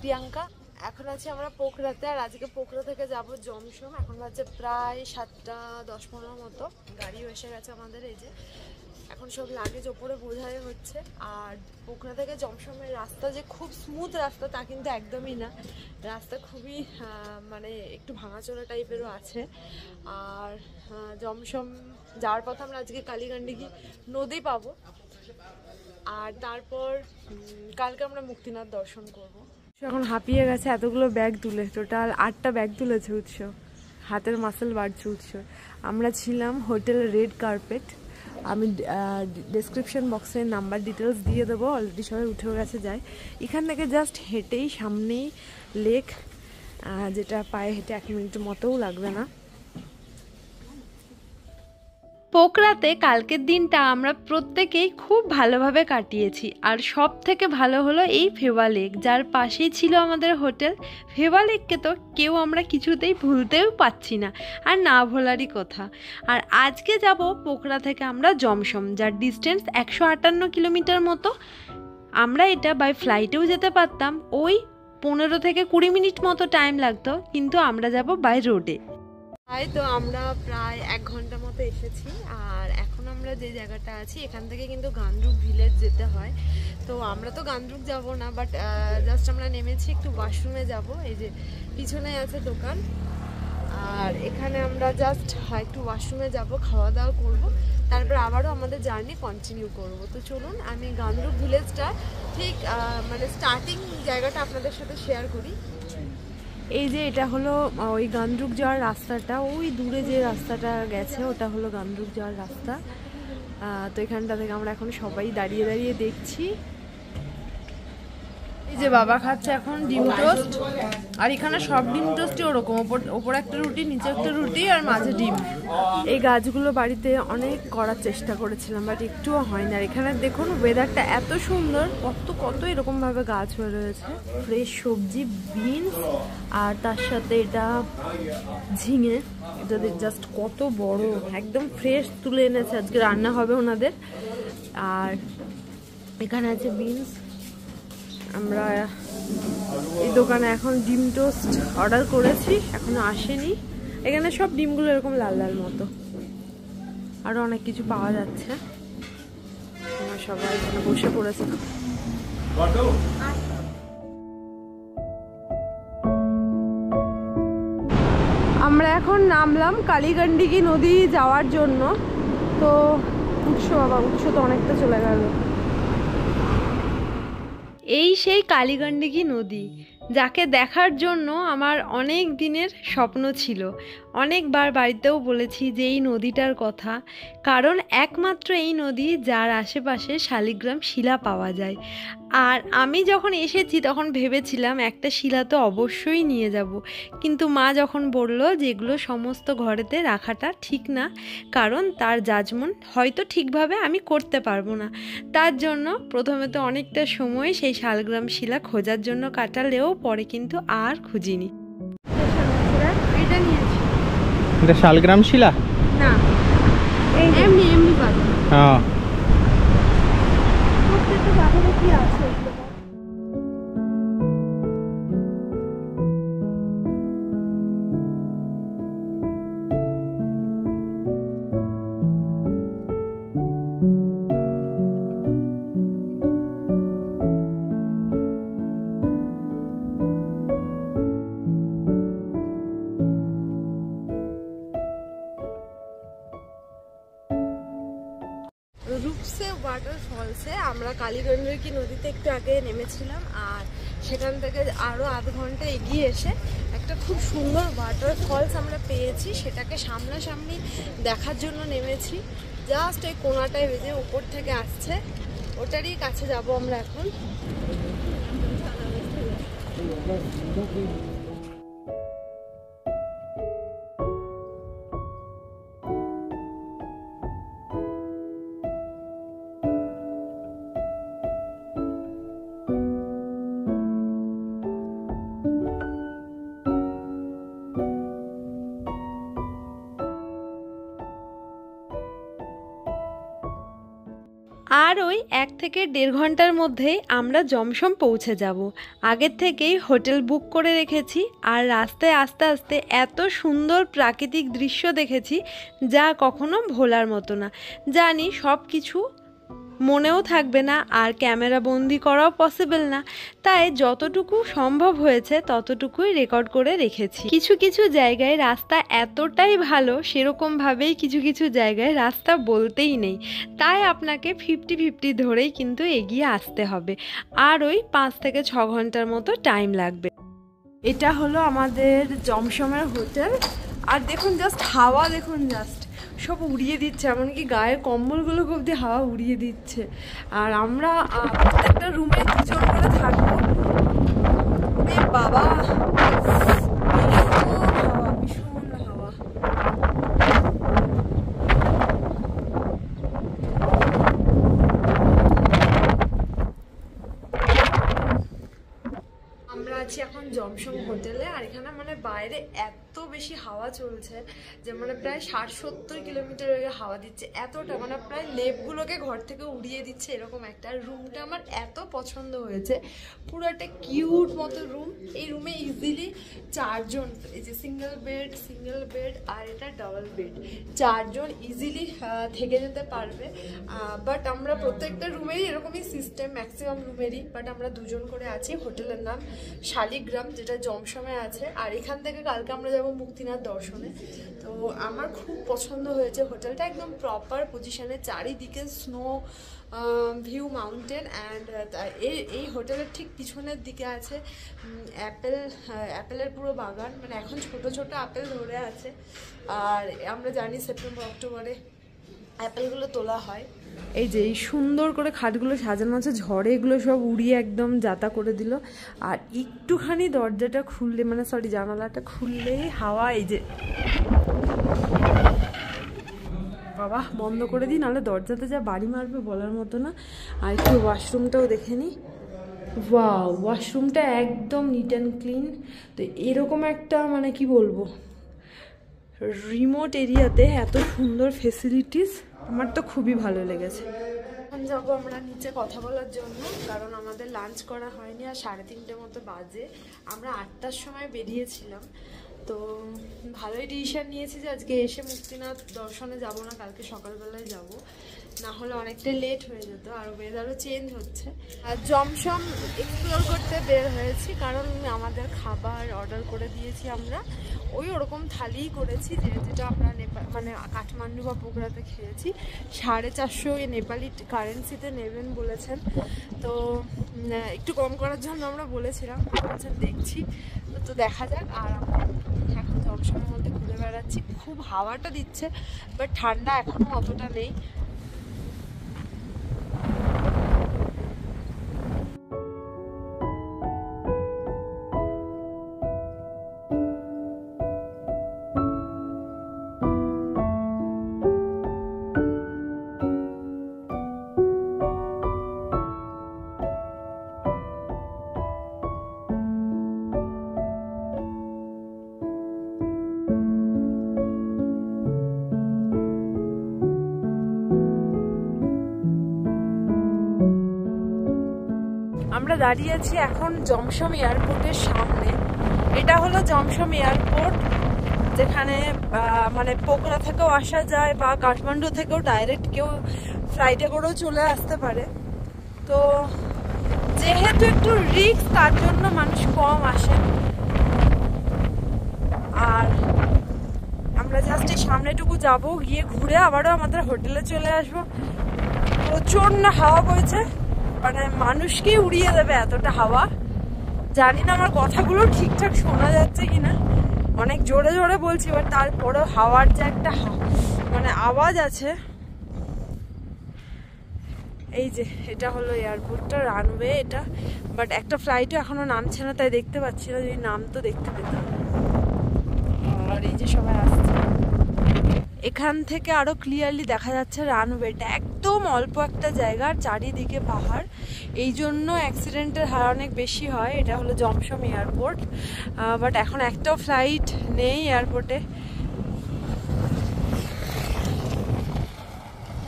প্রিয়াঙ্কা। এখন আছি আমরা পোখরাতে, আর আজকে পোখরা থেকে যাব জমসম। এখন বাজে প্রায় 7:10-15 মতো। গাড়িও এসে গেছে আমাদের। এই যে এখন সব লাগেজ ওপরে বোঝাই হচ্ছে। আর পোখরা থেকে জমসমের রাস্তা যে খুব স্মুথ রাস্তা তা কিন্তু একদমই না। রাস্তা খুবই মানে একটু ভাঙাচোরা টাইপেরও আছে। আর জমসম যাওয়ার পথে আমরা আজকে কালীগণ্ডকী নদী পাবো। আর তারপর কালকে আমরা মুক্তিনাথ দর্শন করব। এখন হাঁপিয়ে গেছে এতগুলো ব্যাগ তুলে, টোটাল 8টা ব্যাগ তুলেছে উৎস। হাতের মাসেল বাড়ছে উৎস। আমরা ছিলাম হোটেল রেড কার্পেট। আমি ডেসক্রিপশন বক্সে নাম্বার ডিটেলস দিয়ে দেবো, অলরেডি সবাই উঠেও গেছে যায়। এখান থেকে জাস্ট হেঁটেই সামনেই লেক, যেটা পায়ে হেঁটে 1 মিনিটের মতোও লাগবে না। পোখরাতে কালকের দিনটা আমরা প্রত্যেকেই খুব ভালোভাবে কাটিয়েছি। আর সব থেকে ভালো হলো এই ফেবা লেক, যার পাশেই ছিল আমাদের হোটেল। ফেবা লেককে তো কেউ আমরা কিছুতেই ভুলতেও পাচ্ছি না, আর না ভোলারই কথা। আর আজকে যাব পোখরা থেকে আমরা জমসম, যার ডিস্টেন্স 158 কিলোমিটার মতো। আমরা এটা বাই ফ্লাইটেও যেতে পারতাম, ওই 15 থেকে 20 মিনিট মতো টাইম লাগতো, কিন্তু আমরা যাব বাই রোডে। তাই তো আমরা প্রায় 1 ঘন্টা মতো এসেছি। আর এখন আমরা যে জায়গাটা আছি এখান থেকে কিন্তু গান্দ্রুক ভিলেজ যেতে হয়। তো আমরা তো গান্দ্রুক যাব না, বাট জাস্ট আমরা নেমেছি একটু ওয়াশরুমে যাব। এই যে পিছনে আছে দোকান, আর এখানে আমরা জাস্ট একটু ওয়াশরুমে যাব, খাওয়া দাওয়া করব, তারপর আবারও আমাদের জার্নি কন্টিনিউ করব। তো চলুন আমি গান্দ্রুক ভিলেজটা ঠিক মানে স্টার্টিং জায়গাটা আপনাদের সাথে শেয়ার করি। এই যে এটা হলো ওই গান্দ্রুক যাওয়ার রাস্তাটা, ওই দূরে যে রাস্তাটা গেছে ওটা হলো গান্দ্রুক যাওয়ার রাস্তা। তো এখানটা থেকে আমরা এখন সবাই দাঁড়িয়ে দাঁড়িয়ে দেখছি। এই যে বাবা খাচ্ছে এখন ডিম টোস্ট, আর এখানে সব ডিম টোস্টই ওরকম, ওপর একটা রুটি, নিচে একটা রুটি, আর মাঝে ডিম। এই গাছগুলো বাড়িতে অনেক করার চেষ্টা করেছিলাম, বাট একটুও হয় না। আর এখানে দেখুন ওয়েদারটা এত সুন্দর, কত কত এরকম ভাবে গাছ হয়ে রয়েছে। ফ্রেশ সবজি, বিনস, আর তার সাথে এটা ঝিঙে। এটা জাস্ট কত বড়, একদম ফ্রেশ তুলে এনেছে, আজকে রান্না হবে ওনাদের। আর এখানে আছে বিনস। আমরা এই দোকানে এখন ডিম টোস্ট অর্ডার করেছি, এখনো আসেনি। এখানে সব ডিমগুলো এরকম লাল লাল মতো, আরো অনেক কিছু পাওয়া যাচ্ছে। আমরা সবাই এখানে বসে পড়েছি। আমরা এখন নামলাম কালীগণ্ডকী নদী যাওয়ার জন্য। তো উৎস, বাবা উৎস তো অনেকটা চলে গেল। এই সেই কালীগণ্ডকী নদী, যাকে দেখার জন্য আমার অনেক দিনের স্বপ্ন ছিল। অনেকবার বাড়িতেও বলেছি যে এই নদীটার কথা, কারণ একমাত্র এই নদী যার আশেপাশে শালিগ্রাম শিলা পাওয়া যায়। আর আমি যখন এসেছি তখন ভেবেছিলাম একটা শিলা তো অবশ্যই নিয়ে যাব, কিন্তু মা যখন বলল যে এগুলো সমস্ত ঘরেতে রাখাটা ঠিক না, কারণ তার জাজমেন্ট হয়তো ঠিকভাবে আমি করতে পারবো না, তার জন্য প্রথমে তো অনেকটা সময় সেই শালগ্রাম শিলা খোঁজার জন্য কাটালেও পরে কিন্তু আর খুঁজিনি। এটা নিয়েছি, এটা শালগ্রাম শিলা না এমনি এমনি পাবে। হ্যাঁ, প্রত্যেকটা পাথরে কি আছে? রূপসে ওয়াটারফলসে আমরা কালীগণ্ডকী নদীতে একটু আগে নেমেছিলাম, আর সেখান থেকে আরও আধ ঘন্টা এগিয়ে এসে একটা খুব সুন্দর ওয়াটারফলস আমরা পেয়েছি। সেটাকে সামনাসামনি দেখার জন্য নেমেছি। জাস্ট ওই কোনাটায় বেজে উপর থেকে আসছে, ওটারই কাছে যাব আমরা এখন। আর আর ওই 1 থেকে 1.5 ঘন্টার মধ্যেই আমরা জমসম পৌঁছে যাব। আগের থেকেই হোটেল বুক করে রেখেছি, আর রাস্তায় আস্তে আস্তে এত সুন্দর প্রাকৃতিক দৃশ্য দেখেছি যা কখনো ভোলার মতো না। জানি সব কিছু মনেও থাকবে না, আর ক্যামেরা বন্দি করাও পসিবল না, তাই যতটুকু সম্ভব হয়েছে ততটুকুই রেকর্ড করে রেখেছি। কিছু কিছু জায়গায় রাস্তা এতটাই ভালো, সেরকমভাবেই কিছু কিছু জায়গায় রাস্তা বলতেই নেই, তাই আপনাকে 50-50 ধরেই কিন্তু এগিয়ে আসতে হবে, আর ওই 5 থেকে 6 ঘন্টার মতো টাইম লাগবে। এটা হলো আমাদের জমসমের হোটেল, আর দেখুন জাস্ট হাওয়া, দেখুন জাস্ট সব উড়িয়ে দিচ্ছে, এমনকি গায়ের কম্বলগুলো খুব দিয়ে হাওয়া উড়িয়ে দিচ্ছে। আর আমরা প্রত্যেকটা রুমে 2 জন করে থাকবো। বাবা ভীষণ হাওয়া। আমরা আছি এখন জমসম হোটেলে, আর এখানে মানে বাইরে এত বেশি হাওয়া চলছে যে মানে প্রায় 60-70 কিলোমিটার বেগে হাওয়া দিচ্ছে, এতটা মানে প্রায় লেপগুলোকে ঘর থেকে উড়িয়ে দিচ্ছে এরকম একটা। রুমটা আমার এত পছন্দ হয়েছে, পুরো একটা কিউট মতো রুম। এই রুমে ইজিলি 4 জন, এই যে সিঙ্গেল বেড আর এটা ডাবল বেড, 4 জন ইজিলি থেকে যেতে পারবে। বাট আমরা প্রত্যেকটা রুমেরই এরকমই সিস্টেম, ম্যাক্সিমাম রুমেরই, বাট আমরা 2 জন করে আছি। হোটেলের নাম শালিগ্রাম, যেটা জমসমে আছে, আর এখান থেকে কালকে আমরা যাবো মুক্তিনাথ দর্শনে। তো আমার খুব পছন্দ হয়েছে হোটেলটা, একদম প্রপার পজিশনে, চারিদিকে স্নো ভিউ, মাউন্টেন। অ্যান্ড এই হোটেলের ঠিক পিছনের দিকে আছে অ্যাপেলের পুরো বাগান, মানে এখন ছোট ছোট আপেল ধরে আছে। আর আমরা জানি সেপ্টেম্বর-অক্টোবরে অ্যাপেলগুলো তোলা হয়। এই যে এই সুন্দর করে খাটগুলো সাজানো আছে, ঝড়ে এগুলো সব উড়িয়ে একদম যাতা করে দিল। আর একটুখানি দরজাটা খুললে, মানে সরি জানালাটা খুললেই হাওয়া, এই যে বাবা বন্ধ করে দিই, নাহলে দরজাতে যা বাড়ি মারবে বলার মতো না। আর একটু ওয়াশরুমটাও দেখে নিই। ওয়াও, ওয়াশরুমটা একদম নিট অ্যান্ড ক্লিন। তো এরকম একটা মানে কি বলবো, রিমোট এরিয়াতে এত সুন্দর ফেসিলিটিস আমার তো খুবই ভালো লেগেছে। এখন যাবো আমরা নিচে কথা বলার জন্য, কারণ আমাদের লাঞ্চ করা হয়নি, আর 3:30 মতো বাজে। আমরা 8টার সময় বেরিয়েছিলাম, তো ভালোই ডিসিশন নিয়েছি যে আজকে এসে মুক্তিনাথ দর্শনে যাব না, কালকে সকালবেলায় যাব, না হলে অনেকটা লেট হয়ে যেত। আর ওয়েদারও চেঞ্জ হচ্ছে। আর জমসম এক্সপ্লোর করতে বের হয়েছি, কারণ আমাদের খাবার অর্ডার করে দিয়েছি আমরা, ওরকম থালিই করেছি যেটা আমরা মানে কাঠমান্ডু বা পোখরাতে খেয়েছি। 450 নেপালি কারেন্সিতে নেবেন বলেছেন, তো একটু কম করার জন্য আমরা বলেছিলাম, দেখছি তো দেখা যাক। আর আমরা এখন জমসমের মধ্যে ঘুরে বেড়াচ্ছি, খুব হাওয়াটা দিচ্ছে, বাট ঠান্ডা এখনো অতটা নেই। আমরা দাঁড়িয়ে আছি এখন জমসম এয়ারপোর্টের সামনে। এটা হলো জমসম এয়ারপোর্ট, যেখানে মানে পোখরা থেকেও আসা যায় বা কাঠমান্ডু থেকেও ডাইরেক্ট কেউ ফ্লাইটে করেও চলে আসতে পারে। তো যেহেতু একটু রিস্ক, তার জন্য মানুষ কম আসে। আর আমরা জাস্ট এই সামনেটুকু যাবো, গিয়ে ঘুরে আবারও আমাদের হোটেলে চলে আসবো। প্রচন্ড হাওয়া বইছে, মানে মানুষকেই উড়িয়ে দেবে এতটা হাওয়া। জানি না আমার কথাগুলো ঠিকঠাক শোনা যাচ্ছে কিনা, অনেক জোরে জোরে বলছি, বাট তারপরেও হাওয়ার যে একটা মানে আওয়াজ আছে। এই যে এটা হলো এয়ারপোর্টটা, রানওয়ে এটা, বাট একটা ফ্লাইটও এখনো নামছে না, তাই দেখতে পাচ্ছি না, যদি নামতো দেখতে পেতাম। আর এই যে সবাই আসছে, এখান থেকে আরো ক্লিয়ারলি দেখা যাচ্ছে রানওয়েটা, একদম অল্প একটা জায়গা, চারিদিকে পাহাড়, এই জন্য অ্যাক্সিডেন্টের হার অনেক বেশি হয়। এটা হলো জমসম এয়ারপোর্ট, বাট এখন একটাও ফ্লাইট নেই এয়ারপোর্টে।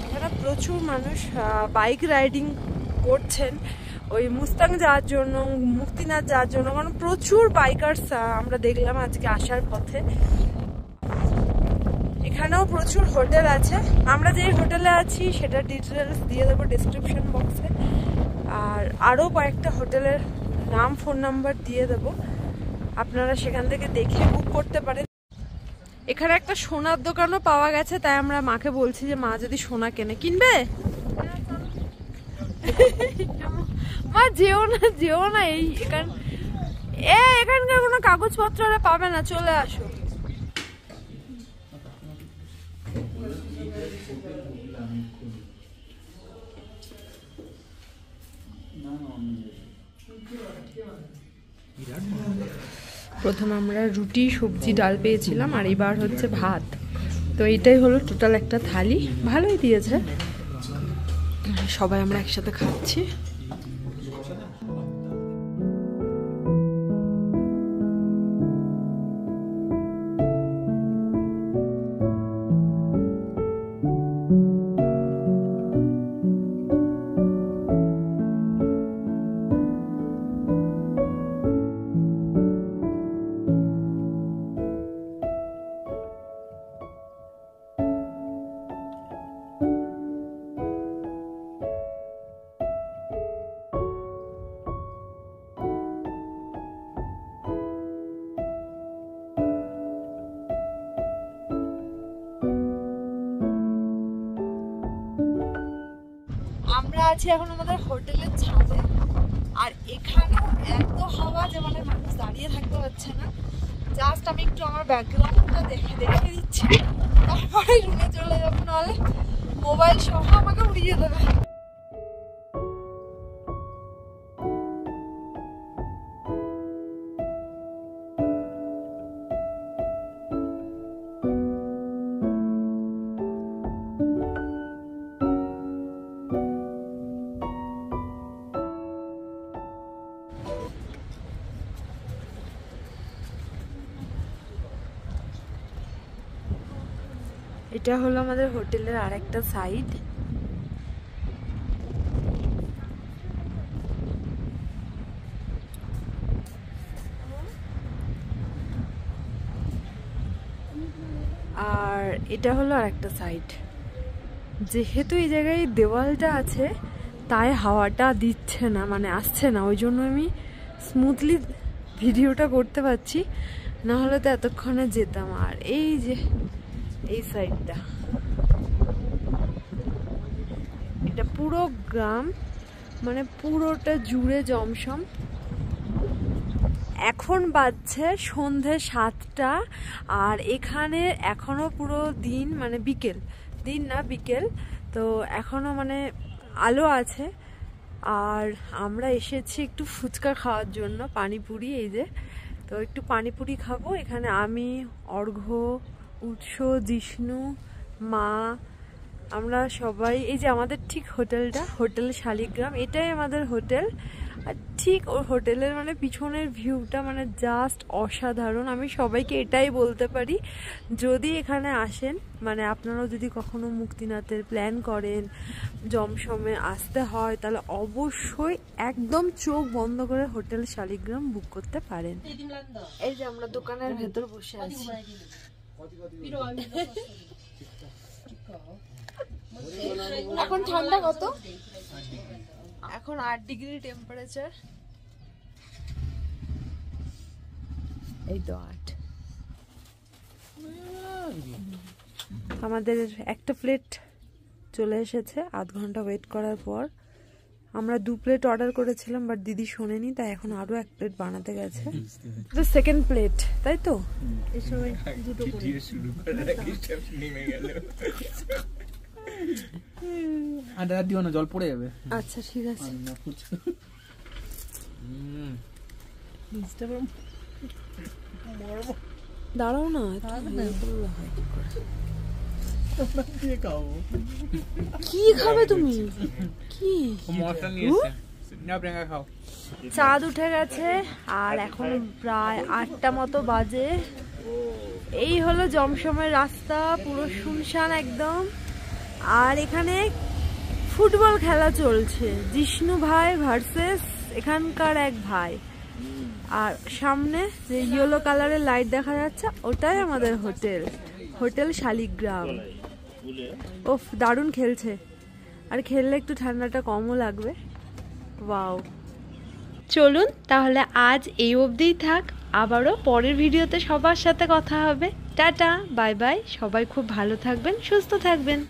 এখানে প্রচুর মানুষ বাইক রাইডিং করছেন ওই মুস্তাং যাওয়ার জন্য, মুক্তিনাথ যাওয়ার জন্য, কারণ প্রচুর বাইকার্স আমরা দেখলাম আজকে আসার পথে। এখানেও প্রচুর হোটেল আছে, আমরা যে হোটেলে আছি সেটা ডিটেলস দিয়ে দেবো ডেসক্রিপশন বক্সে, আর আরও কয়েকটা হোটেলের নাম ফোন নাম্বার দিয়ে দেবো, আপনারা সেখান থেকে দেখে বুক করতে পারেন। এখানে একটা সোনার দোকানও পাওয়া গেছে, তাই আমরা মাকে বলছি যে মা যদি সোনা কিনবে। মা যেও না এই এখানকার কোনো কাগজপত্র পাবে না, চলে আসো। প্রথমে আমরা রুটি সবজি ডাল পেয়েছিলাম, আর এবার হচ্ছে ভাত। তো এটাই হলো টোটাল একটা থালি, ভালোই দিয়েছে। সবাই আমরা একসাথে খাচ্ছি। আমরা আছি এখন আমাদের হোটেলের ছাদে, আর এখানেও এত হাওয়া যে মানে মানুষ দাঁড়িয়ে থাকতে পারছে না। জাস্ট আমি একটু আমার ব্যাকগ্রাউন্ডটা দেখে দিচ্ছি, তারপরে রুমে চলে যাবো, নাহলে মোবাইল সহ আমাকে উড়িয়ে দেবে। এটা হলো আমাদের হোটেলের আরেকটা সাইড। আর এটা হলো আরেকটা সাইড। যেহেতু এই জায়গায় দেওয়ালটা আছে তাই হাওয়াটা দিচ্ছে না, মানে আসছে না, ওই জন্য আমি স্মুথলি ভিডিওটা করতে পারছি, না হলে তো এতক্ষণে যেতাম। আর এই যে এই সাইডটা, এটা পুরো গ্রাম, মানে পুরোটা জুড়ে জমসম। এখন বাজছে সন্ধে 7টা, আর এখানে এখনো পুরো দিন, মানে বিকেল, দিন না বিকেল, তো এখনো মানে আলো আছে। আর আমরা এসেছি একটু ফুচকা খাওয়ার জন্য, পানিপুরি। এই যে, তো একটু পানিপুরি খাবো। এখানে আমি, অর্ঘ্য, উৎস, জিষ্ণু, মা, আমরা সবাই। এই যে আমাদের ঠিক হোটেলটা, হোটেল শালিগ্রাম, এটাই আমাদের হোটেল। আর ঠিক ওর হোটেলের মানে পিছনের ভিউটা মানে জাস্ট অসাধারণ। আমি সবাইকে এটাই বলতে পারি, যদি এখানে আসেন, মানে আপনারাও যদি কখনো মুক্তিনাথের প্ল্যান করেন, জমসমে আসতে হয়, তাহলে অবশ্যই একদম চোখ বন্ধ করে হোটেল শালিগ্রাম বুক করতে পারেন। এই যে আমরা দোকানের ভেতর বসে আছি। এখন ঠান্ডা কত? এখন 8 ডিগ্রি টেম্পারেচার। এই তো 8। আমাদের একটা প্লেট চলে এসেছে আধ ঘন্টা ওয়েট করার পর। আমরা 2 প্লেট অর্ডার করেছিলাম, বাট দিদি শোনেনি, তাই এখন আরো 1 প্লেট বানাতে গেছে। তো সেকেন্ড প্লেট, তাই তো? এই সময় দুটো করে শুরু করার আগে সব নেমে গেল। আর দাদা দিও না, জল পড়ে যাবে। আচ্ছা ঠিক আছে। দাঁড়াও না, কি খাবে তুমি? কি চাঁদ উঠে গেছে, আর এখন প্রায় 8টা মতো বাজে। এই হলো জমসমের রাস্তা, পুরো শুনশান একদম। আর এখানে ফুটবল খেলা চলছে, জিষ্ণু ভাই ভার্সেস এখানকার এক ভাই। আর সামনে যে ইয়েলো কালারের লাইট দেখা যাচ্ছে ওটাই আমাদের হোটেল, হোটেল শালিগ্রাম। ওফ, দারুণ খেলছে, আর খেললে একটু ঠান্ডাটা কমও লাগবে। ওয়াও, চলুন তাহলে আজ এই অবধিই থাক, আবারও পরের ভিডিওতে সবার সাথে কথা হবে। টাটা, বাই বাই, সবাই খুব ভালো থাকবেন, সুস্থ থাকবেন।